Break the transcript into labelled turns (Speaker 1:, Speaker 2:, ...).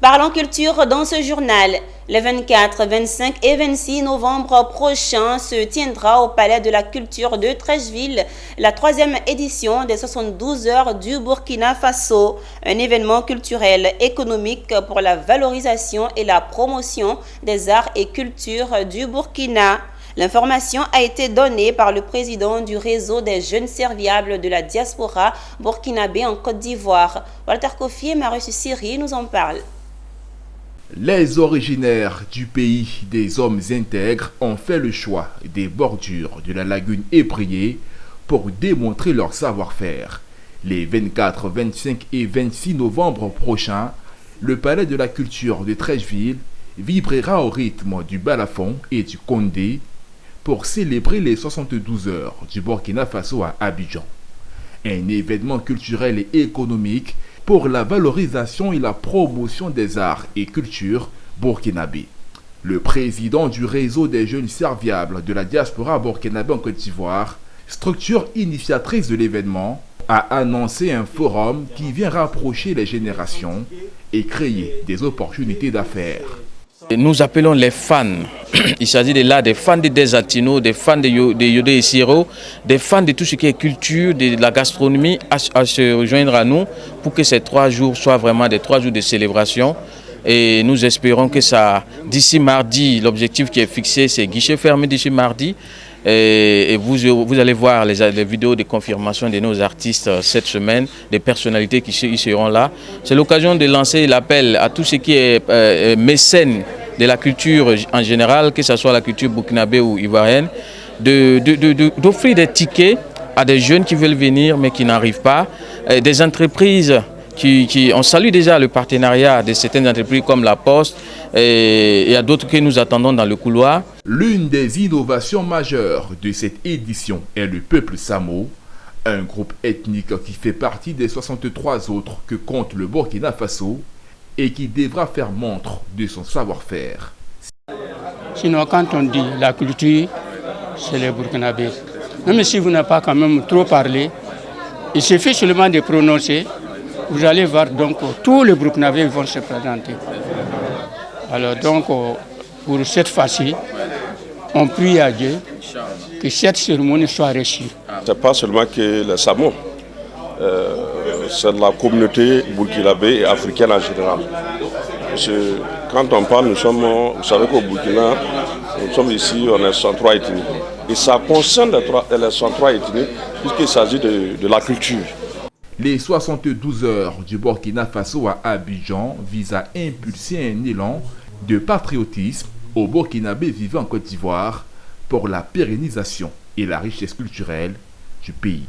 Speaker 1: Parlons culture dans ce journal. Les 24, 25 et 26 novembre prochains se tiendra au Palais de la Culture de Treichville la 3e édition des 72 heures du Burkina Faso, un événement culturel économique pour la valorisation et la promotion des arts et cultures du Burkina. L'information a été donnée par le président du réseau des jeunes serviables de la diaspora burkinabé en Côte d'Ivoire. Walter Kofi et Marius Siri nous en parlent.
Speaker 2: Les originaires du pays des hommes intègres ont fait le choix des bordures de la lagune ébriée pour démontrer leur savoir-faire. Les 24, 25 et 26 novembre prochains, le Palais de la Culture de Treichville vibrera au rythme du balafon et du kondé pour célébrer les 72 heures du Burkina Faso à Abidjan. Un événement culturel et économique pour la valorisation et la promotion des arts et cultures burkinabés. Le président du réseau des jeunes serviables de la diaspora burkinabé en Côte d'Ivoire, structure initiatrice de l'événement, a annoncé un forum qui vient rapprocher les générations et créer des opportunités d'affaires.
Speaker 3: Nous appelons les fans. Il s'agit de là des fans de Desatino, des fans de Yodé et Siro, des fans de tout ce qui est culture, de la gastronomie, à se rejoindre à nous pour que ces 3 jours soient vraiment des 3 jours de célébration. Et nous espérons que ça, d'ici mardi, l'objectif qui est fixé, c'est guichet fermé d'ici mardi. Et vous allez voir les vidéos de confirmation de nos artistes cette semaine, des personnalités qui seront là. C'est l'occasion de lancer l'appel à tout ce qui est mécène de la culture en général, que ce soit la culture burkinabé ou ivoirienne, d'offrir des tickets à des jeunes qui veulent venir mais qui n'arrivent pas, des entreprises on salue déjà le partenariat de certaines entreprises comme la Poste et il y a d'autres que nous attendons dans le couloir.
Speaker 2: L'une des innovations majeures de cette édition est le peuple Samo, un groupe ethnique qui fait partie des 63 autres que compte le Burkina Faso et qui devra faire montre de son savoir-faire.
Speaker 4: Sinon, quand on dit la culture, c'est les Burkinabés. Même si vous n'avez pas quand même trop parlé, il suffit seulement de prononcer. Vous allez voir donc tous les Burkinabés vont se présenter. Alors donc pour cette fois-ci, on prie à Dieu que cette cérémonie soit réussie.
Speaker 5: Ce n'est pas seulement que les Samo, c'est la communauté burkinabé et africaine en général. Parce que quand on parle, vous savez qu'au Burkina, nous sommes ici, on est 103 ethnies. Et ça concerne les 103 ethnies puisqu'il s'agit de la culture.
Speaker 2: Les 72 heures du Burkina Faso à Abidjan visent à impulser un élan de patriotisme aux Burkinabés vivant en Côte d'Ivoire pour la pérennisation et la richesse culturelle du pays.